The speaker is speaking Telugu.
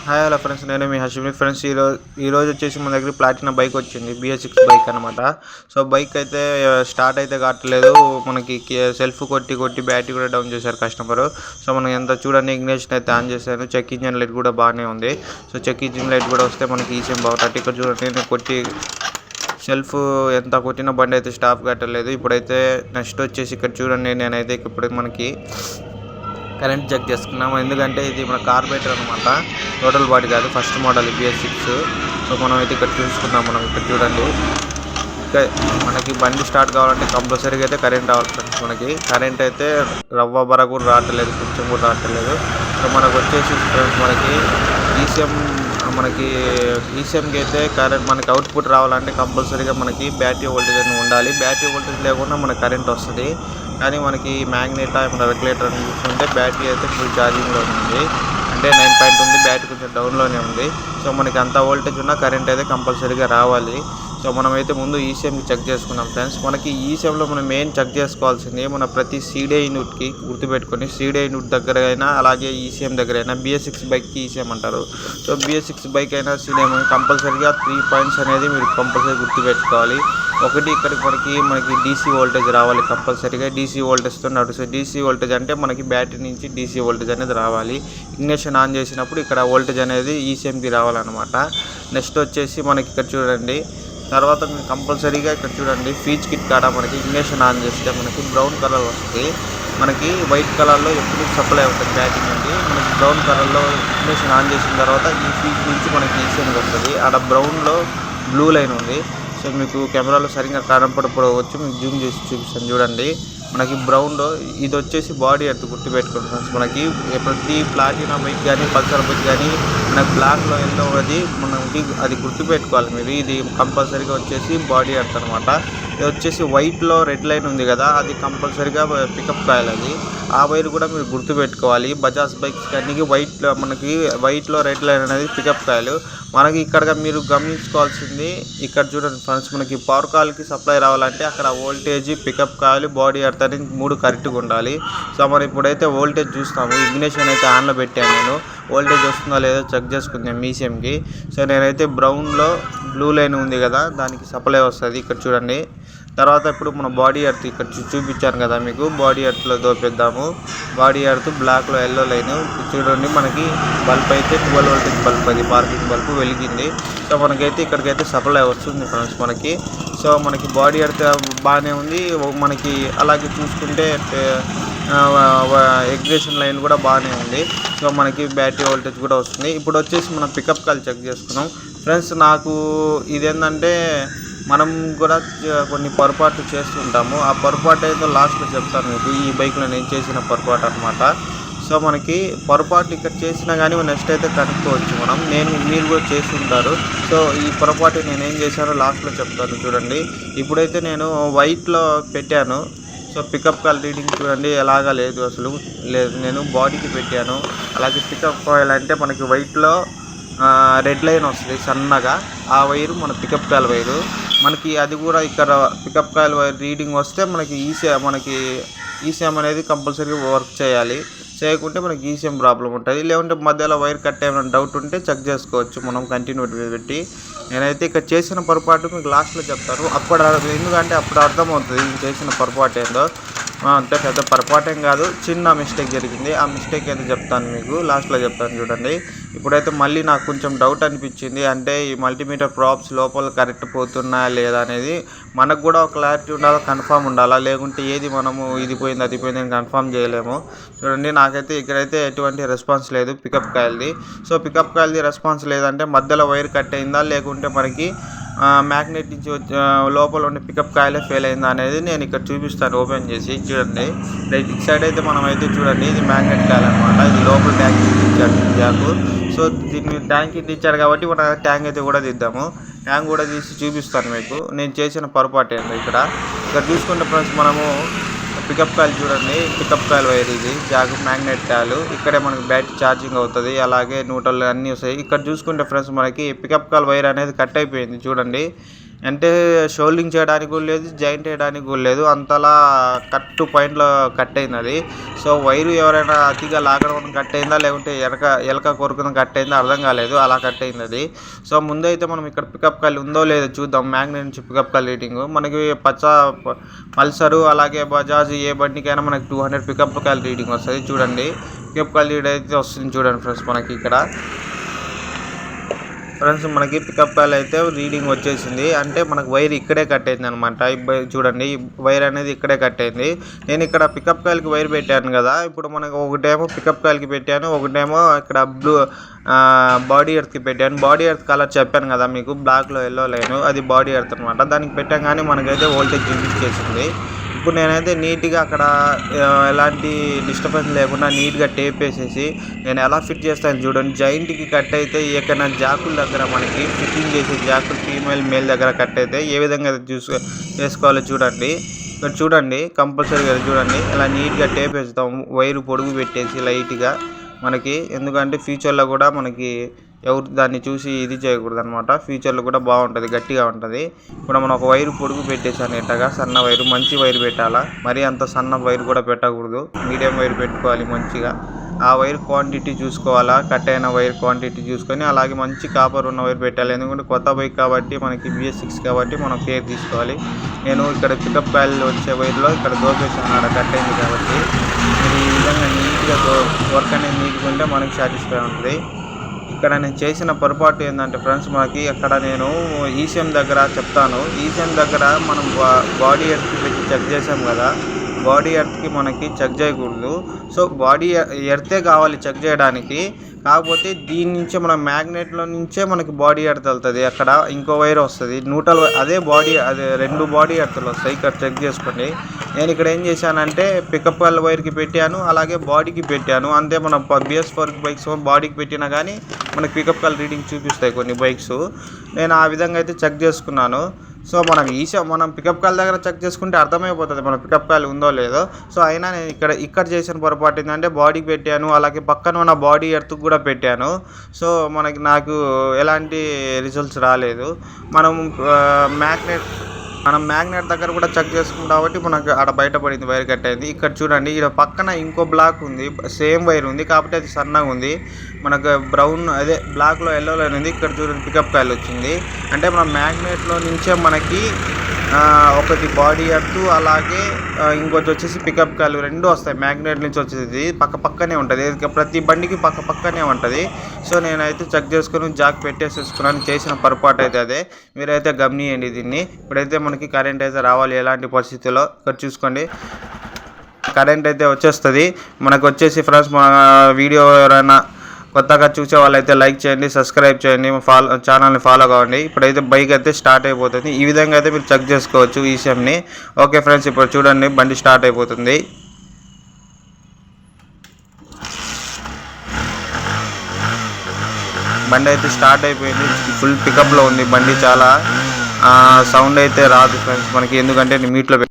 హాయ్ హలో ఫ్రెండ్స్, నేను మీ హర్షిని. ఫ్రెండ్స్, ఈరోజు వచ్చేసి మన దగ్గర ప్లాటినా బైక్ వచ్చింది, BS6 బైక్ అనమాట. సో బైక్ అయితే స్టార్ట్ అయితే కావట్లేదు మనకి. సెల్ఫ్ కొట్టి కొట్టి బ్యాటరీ కూడా డౌన్ చేశారు కస్టమర్. సో మనం ఎంత చూడండి, ఇగ్నిషన్ అయితే ఆన్ చేశాను. చెక్ ఇంజిన్ లైట్ కూడా బాగానే ఉంది. సో చెక్ ఇంజిన్ లైట్ కూడా వస్తే మనకి ఈసీఎం బాగుంటుంది. ఇక్కడ చూడండి, నేను కొట్టి సెల్ఫ్ ఎంత కొట్టిన బండి అయితే స్టాప్ కట్టలేదు. ఇప్పుడైతే నెక్స్ట్ వచ్చేసి ఇక్కడ చూడండి, నేనైతే ఇప్పుడు మనకి కరెంట్ చెక్ చేసుకున్నాము. ఎందుకంటే ఇది మన కార్బొరేటర్ అనమాట, టోటల్ బాడీ కాదు, ఫస్ట్ మోడల్ BS6. సో మనం అయితే ఇక్కడ చూసుకుందాం. మనం ఇక్కడ చూడండి, ఇక్కడ మనకి బండి స్టార్ట్ కావాలంటే కంపల్సరీగా అయితే కరెంట్ రావాలి ఫ్రెండ్స్. మనకి కరెంట్ అయితే రవ్వ బర కూడా రావట్లేదు, కొంచెం కూడా రావట్లేదు. సో మనకు వచ్చేసి ఫ్రెండ్స్ మనకి ఈసీఎంకి అయితే కరెంట్ మనకి అవుట్పుట్ రావాలంటే కంపల్సరీగా మనకి బ్యాటరీ వోల్టేజ్ అని ఉండాలి. బ్యాటరీ వోల్టేజ్ లేకుండా మనకి కరెంట్ వస్తుంది. కానీ మనకి మ్యాగ్నెట్ మన రెగ్యులేటర్ అని చూసుకుంటే బ్యాటరీ అయితే ఫుల్ ఛార్జింగ్లో ఉంది, అంటే 9 ఉంది. బ్యాటరీ కొంచెం డౌన్లోనే ఉంది. సో మనకి అంత వోల్టేజ్ ఉన్నా కరెంట్ అయితే కంపల్సరీగా రావాలి. సో మనమైతే ముందు ఈసీఎంకి చెక్ చేసుకున్నాం ఫ్రెండ్స్. మనకి ఈసీఎంలో మనం మెయిన్ చెక్ చేసుకోవాల్సింది మన ప్రతి సీడే యూనిట్కి గుర్తుపెట్టుకొని, సీడే యూనిట్ దగ్గర అయినా అలాగే ఈసీఎం దగ్గర అయినా BS6 బైక్కి ఈసీఎం అంటారు. సో BS6 బైక్ అయినా సీడీఎం కంపల్సరీగా 3 పాయింట్స్ అనేది మీరు కంపల్సరీ గుర్తుపెట్టుకోవాలి. ఒకటి ఇక్కడికి మనకి DC వోల్టేజ్ రావాలి కంపల్సరీగా. DC వోల్టేజ్తో నడుస్తుంది. DC వోల్టేజ్ అంటే మనకి బ్యాటరీ నుంచి DC వోల్టేజ్ అనేది రావాలి. ఇగ్నిషన్ ఆన్ చేసినప్పుడు ఇక్కడ వోల్టేజ్ అనేది ఈసీఎంకి రావాలన్నమాట. నెక్స్ట్ వచ్చేసి మనకి ఇక్కడ చూడండి, తర్వాత కంపల్సరీగా ఇక్కడ చూడండి, ఫీజ్ కిట్ కాడ మనకి ఇగ్నిషన్ ఆన్ చేస్తే మనకి బ్రౌన్ కలర్ వస్తుంది. మనకి వైట్ కలర్లో ఎప్పుడు సప్లై అవుతుంది బ్యాటరీ నుండి. మనకి బ్రౌన్ కలర్లో ఇగ్నిషన్ ఆన్ చేసిన తర్వాత ఈ ఫీజ్ నుంచి మనకి ఈసీఎంకి వస్తుంది. ఆడ బ్రౌన్లో బ్లూ లైన్ ఉంది. సో మీకు కెమెరాలో సరిగ్గా కనపడకపోవచ్చు, మీకు జూమ్ చేసి చూపిస్తాను చూడండి. మనకి బ్రౌన్లో ఇది వచ్చేసి బాడీ ఎర్త్ గుర్తుపెట్టుకోండి ఫ్రెండ్స్. మనకి ప్రతి ప్లాటినా బైక్ కానీ పల్సర్ బైక్ కానీ మనకి బ్లాక్లో ఎల్లో మనకి అది గుర్తుపెట్టుకోవాలి మీరు. ఇది కంపల్సరీగా వచ్చేసి బాడీ ఎర్త్ అనమాట. ఇది వచ్చేసి వైట్లో రెడ్ లైన్ ఉంది కదా, అది కంపల్సరీగా పికప్ కాయలు. అది ఆ వైర్ కూడా మీరు గుర్తుపెట్టుకోవాలి. బజాజ్ బైక్స్ కానీ మనకి వైట్లో రెడ్ లైన్ అనేది పికప్ కాయలు. మనకి ఇక్కడ మీరు గమనించుకోవాల్సింది, ఇక్కడ చూడండి ఫ్రెండ్స్, మనకి పవర్ కాల్కి సప్లై రావాలంటే అక్కడ వోల్టేజ్, పికప్ కాయలు, బాడీ ఎర్త్ అని 3 కరెక్ట్గా ఉండాలి. సో మనం ఇప్పుడైతే వోల్టేజ్ చూస్తాము. ఇగ్నిషన్ అయితే ఆన్లో పెట్టాను నేను. వోల్టేజ్ వస్తుందో లేదో చెక్ చేసుకుందాం ఈసీఎంకి. సో నేనైతే బ్రౌన్లో బ్లూ లైన్ ఉంది కదా, దానికి సప్లై వస్తుంది. ఇక్కడ చూడండి. తర్వాత ఇప్పుడు మన బాడీ ఎర్త్ ఇక్కడ చూపించాను కదా మీకు, బాడీ ఎర్త్లో దోపిద్దాము. బాడీ ఎర్త్ బ్లాక్లో ఎల్లో లైన్ చూడండి. మనకి బల్బ్ అయితే 12 వోల్టేజ్ బల్బ్, అది పార్కింగ్ బల్బ్ వెలిగింది. సో మనకైతే ఇక్కడికైతే సప్లై వస్తుంది ఫ్రెండ్స్ మనకి. సో మనకి బాడీ ఎర్త్ బాగానే ఉంది. మనకి అలాగే చూసుకుంటే ఎగ్జిబిషన్ లైన్ కూడా బాగానే ఉంది. సో మనకి బ్యాటరీ వోల్టేజ్ కూడా వస్తుంది. ఇప్పుడు వచ్చేసి మనం పికప్ కాల్ చెక్ చేసుకున్నాం ఫ్రెండ్స్. నాకు ఇదేంటంటే మనం కూడా కొన్ని పొరపాట్లు చేస్తుంటాము. ఆ పొరపాటు ఏదో లాస్ట్లో చెప్తాను మీకు. ఈ బైక్లో నేను చేసిన పొరపాటు అనమాట. సో మనకి పొరపాటు ఇక్కడ చేసినా కానీ నెక్స్ట్ అయితే కనుక్కోవచ్చు మనం. మీరు కూడా చేసి ఉంటారు. సో ఈ పొరపాటు నేను ఏం చేశానో లాస్ట్లో చెప్తాను చూడండి. ఇప్పుడైతే నేను వైట్లో పెట్టాను. సో పికప్ కాల్ రీడింగ్ చూడండి ఎలాగా లేదు, అసలు లేదు. నేను బాడీకి పెట్టాను. అలాగే పికప్ కాయిల్ అంటే మనకి వైట్లో రెడ్ లైన్ వస్తుంది సన్నగా, ఆ వైరు మన పికప్ కాయిల్ వైరు. మనకి అది కూడా ఇక్కడ పికప్ కాయిల్ వైర్ రీడింగ్ వస్తే మనకి ఈసీఎం అనేది కంపల్సరీగా వర్క్ చేయాలి. చేయకుంటే మనకి ఈసీఎం ప్రాబ్లం ఉంటుంది. లేకుంటే మధ్యలో వైర్ కట్ ఏమైనా డౌట్ ఉంటే చెక్ చేసుకోవచ్చు మనం కంటిన్యూ పెట్టి. నేనైతే ఇక్కడ చేసిన పొరపాటు మీకు లాస్ట్లో చెప్తాను. ఎందుకంటే అప్పుడు అర్థమవుతుంది నేను చేసిన పొరపాటు ఏందో. అంతే పెద్ద పొరపాటేం కాదు, చిన్న మిస్టేక్ జరిగింది. ఆ మిస్టేక్ అయితే చెప్తాను మీకు లాస్ట్లో చెప్తాను చూడండి. ఇప్పుడైతే మళ్ళీ నాకు కొంచెం డౌట్ అనిపించింది. అంటే ఈ మల్టీమీటర్ ప్రాప్స్ లోపల కరెక్ట్ పోతున్నాయా లేదా అనేది మనకు కూడా ఒక క్లారిటీ ఉండాలా, కన్ఫామ్ ఉండాలా. లేకుంటే ఏది మనము ఇది పోయింది అది పోయింది అని కన్ఫామ్ చేయలేము. చూడండి, నాకైతే ఇక్కడైతే ఎటువంటి రెస్పాన్స్ లేదు పికప్ కాయిల్ది. సో పికప్ కాయిల్ది రెస్పాన్స్ లేదంటే మధ్యలో వైర్ కట్ అయిందా, లేకుంటే మనకి మ్యాగ్నెట్ నుంచి లోపల ఉండే పికప్ కాయిలే ఫెయిల్ అయిందా అనేది నేను ఇక్కడ చూపిస్తాను ఓపెన్ చేసి చూడండి. రైట్ సైడ్ అయితే మనం అయితే చూడండి, ఇది మ్యాగ్నెట్ కాయిల్ అనమాట. ఇది లోపల ట్యాంక్ ఇచ్చాడు జాకు. సో దీన్ని ట్యాంక్ ఇచ్చాడు కాబట్టి మన ట్యాంక్ అయితే కూడా తీద్దాము. ట్యాంక్ కూడా తీసి చూపిస్తాను మీకు నేను చేసిన పొరపాటు ఏంటో. ఇక్కడ చూసుకుంటే ఫ్రెండ్స్, మనము పికప్ కాయిల్ చూడండి, పికప్ కాయిల్ వైర్ ఇది జాక్ మ్యాగ్నెట్ కాయిల్. ఇక్కడే మనకి బ్యాటరీ ఛార్జింగ్ అవుతుంది, అలాగే న్యూట్రల్ అన్నీ వస్తాయి. ఇక్కడ చూసుకుంటే ఫ్రెండ్స్ మనకి పికప్ కాయిల్ వైర్ అనేది కట్ అయిపోయింది చూడండి. అంటే షోల్డింగ్ చేయడానికి కూడా లేదు, జాయింట్ వేయడానికి కూడా లేదు, అంతలా కట్ పాయింట్లో కట్ అయింది అది. సో వైరు ఎవరైనా అతిగా లాగడం కట్ అయిందా లేకుంటే ఎలక కొరుకుని కట్ అయిందా అర్థం కాలేదు, అలా కట్ అయింది అది. సో ముందైతే మనం ఇక్కడ పికప్ కాల్ ఉందో లేదో చూద్దాం. మ్యాగ్నెట్ నుంచి పికప్ కాల్ రీడింగ్ మనకి పల్సరు అలాగే బజాజ్ ఏ బండికైనా మనకి 200 పికప్ కాల్ రీడింగ్ వస్తుంది. చూడండి పికప్ కాల్ రీడ్ అయితే వస్తుంది చూడండి ఫ్రెండ్స్. మనకి ఇక్కడ ఫ్రెండ్స్ మనకి పికప్ కాల్ అయితే రీడింగ్ వచ్చేసింది. అంటే మనకు వైర్ ఇక్కడే కట్ అయింది అనమాట. చూడండి ఈ వైర్ అనేది ఇక్కడే కట్ అయింది. నేను ఇక్కడ పికప్ కాల్కి వైర్ పెట్టాను కదా, ఇప్పుడు మనకు ఒకటేమో పికప్ కాల్కి పెట్టాను, ఒకటేమో ఇక్కడ బాడీ ఎర్త్కి పెట్టాను. బాడీ ఎర్త్ కలర్ చెప్పాను కదా మీకు, బ్లాక్లో ఎల్లో లైన్, అది బాడీ ఎర్త్ అనమాట. దానికి పెట్టాం కానీ మనకైతే వోల్టేజ్ చూపించేసింది. ఇప్పుడు నేనైతే నీట్గా అక్కడ ఎలాంటి డిస్టర్బెన్స్ లేకుండా నీట్గా టేప్ వేసేసి నేను ఎలా ఫిట్ చేస్తాను చూడండి. జాయింట్కి కట్ అయితే ఏకైనా జాకుల దగ్గర మనకి ఫిట్టింగ్ చేసే జాకులు ఫీమేల్ మేల్ దగ్గర కట్ అయితే ఏ విధంగా చేసుకోవాలో చూడండి. ఇక్కడ చూడండి కంపల్సరీగా చూడండి, ఇలా నీట్గా టేప్ వేస్తాం వైరు పొడుగు పెట్టేసి లైట్గా మనకి. ఎందుకంటే ఫ్యూచర్లో కూడా మనకి ఎవరు దాన్ని చూసి ఇది చేయకూడదు అనమాట. ఫ్యూచర్లో కూడా బాగుంటుంది, గట్టిగా ఉంటుంది. ఇప్పుడు మనం ఒక వైరు పొడుగు పెట్టేసాను ఇట్టగా, సన్న వైరు, మంచి వైరు పెట్టాలా, మరీ అంత సన్న వైరు కూడా పెట్టకూడదు, మీడియం వైరు పెట్టుకోవాలి మంచిగా. ఆ వైర్ క్వాంటిటీ చూసుకోవాలా, కట్ అయిన వైర్ క్వాంటిటీ చూసుకొని అలాగే మంచి కాపర్ ఉన్న వైర్ పెట్టాలి. ఎందుకంటే కొత్త బైక్ కాబట్టి మనకి BS6 కాబట్టి మనం కేర్ తీసుకోవాలి. నేను ఇక్కడ పికప్ కాల్ వచ్చే వైర్లో ఇక్కడ దోపేసాను, అక్కడ కట్ అయింది కాబట్టి ఈ విధంగా నీట్గా వర్క్ అనేది నీట్గా ఉంటే మనకి సాటిస్ఫై ఉంటుంది. ఇక్కడ నేను చేసిన పొరపాటు ఏంటంటే ఫ్రెండ్స్, మనకి అక్కడ నేను ECM దగ్గర చెప్తాను. ECM దగ్గర మనం బాడీ ఎర్త్ పెట్టి చెక్ చేసాం కదా, బాడీ ఎర్త్కి మనకి చెక్ చేయకూడదు. సో బాడీ ఎర్తే కావాలి చెక్ చేయడానికి. కాకపోతే దీని నుంచే మన మ్యాగ్నెట్లో నుంచే మనకి బాడీ ఎర్త్ వెళ్తుంది. అక్కడ ఇంకో వైర్ వస్తుంది న్యూట్రల్, అదే అదే 2 బాడీ ఎర్త్లు వస్తాయి. ఇక్కడ చెక్ చేసుకోండి. నేను ఇక్కడ ఏం చేశానంటే పికప్ కాల్ వైర్కి పెట్టాను, అలాగే బాడీకి పెట్టాను. అంతే మన BS4 బైక్స్ బాడీకి పెట్టినా కానీ మనకి పికప్ కాల్ రీడింగ్ చూపిస్తాయి కొన్ని బైక్స్. నేను ఆ విధంగా అయితే చెక్ చేసుకున్నాను. సో మనం పికప్ కాల్ దగ్గర చెక్ చేసుకుంటే అర్థమైపోతుంది మన పికప్ కాల్ ఉందో లేదో. సో అయినా నేను ఇక్కడ చేసిన పొరపాటు ఏంటంటే బాడీకి పెట్టాను, అలాగే పక్కన ఉన్న బాడీ ఎర్త్కి కూడా పెట్టాను. సో నాకు ఎలాంటి రిజల్ట్స్ రాలేదు. మనం మ్యాగ్నెట్ దగ్గర కూడా చెక్ చేసుకుంటాం కాబట్టి మనకు ఆడ బయటపడింది వైర్ కట్ అయింది. ఇక్కడ చూడండి, ఇక్కడ పక్కన ఇంకో బ్లాక్ ఉంది, సేమ్ వైర్ ఉంది కాబట్టి అది సన్నగా ఉంది. మనకు బ్రౌన్ అదే బ్లాక్లో ఎల్లో లైన్ ఉంది. ఇక్కడ చూడండి పికప్ కాల్ వచ్చింది. అంటే మన మ్యాగ్నెట్లో నుంచే మనకి ఒకటి బాడీ ఎర్త్ అలాగే ఇంకొచ్చి వచ్చేసి పికప్ కాల్ 2 వస్తాయి. మ్యాగ్నెట్ నుంచి వచ్చేది పక్కనే ఉంటుంది, ప్రతి బండికి పక్కనే ఉంటుంది. సో నేనైతే చెక్ చేసుకుని జాక్ పెట్టేసేసుకున్నాను. చేసిన పొరపాటు అయితే అదే, మీరైతే గమనియండి దీన్ని. ఇప్పుడైతే మనకి కరెంట్ అయితే రావాలి ఎలాంటి పరిస్థితుల్లో. ఇక్కడ చూసుకోండి కరెంట్ అయితే వచ్చేస్తుంది మనకు. వచ్చేసి ఫ్రెండ్స్ మన వీడియో ఎవరైనా కొత్తగా చూసే వాళ్ళైతే లైక్ చేయండి, సబ్స్క్రైబ్ చేయండి, ఛానల్ని ఫాలో కావండి. ఇప్పుడైతే బైక్ అయితే స్టార్ట్ అయిపోతుంది. ఈ విధంగా అయితే మీరు చెక్ చేసుకోవచ్చు ECMని. ఓకే ఫ్రెండ్స్, ఇప్పుడు చూడండి బండి స్టార్ట్ అయిపోతుంది. బండి అయితే స్టార్ట్ అయిపోయింది, ఫుల్ పికప్లో ఉంది బండి. చాలా సౌండ్ అయితే రాదు ఫ్రెండ్స్ మనకి, ఎందుకంటే మీట్లో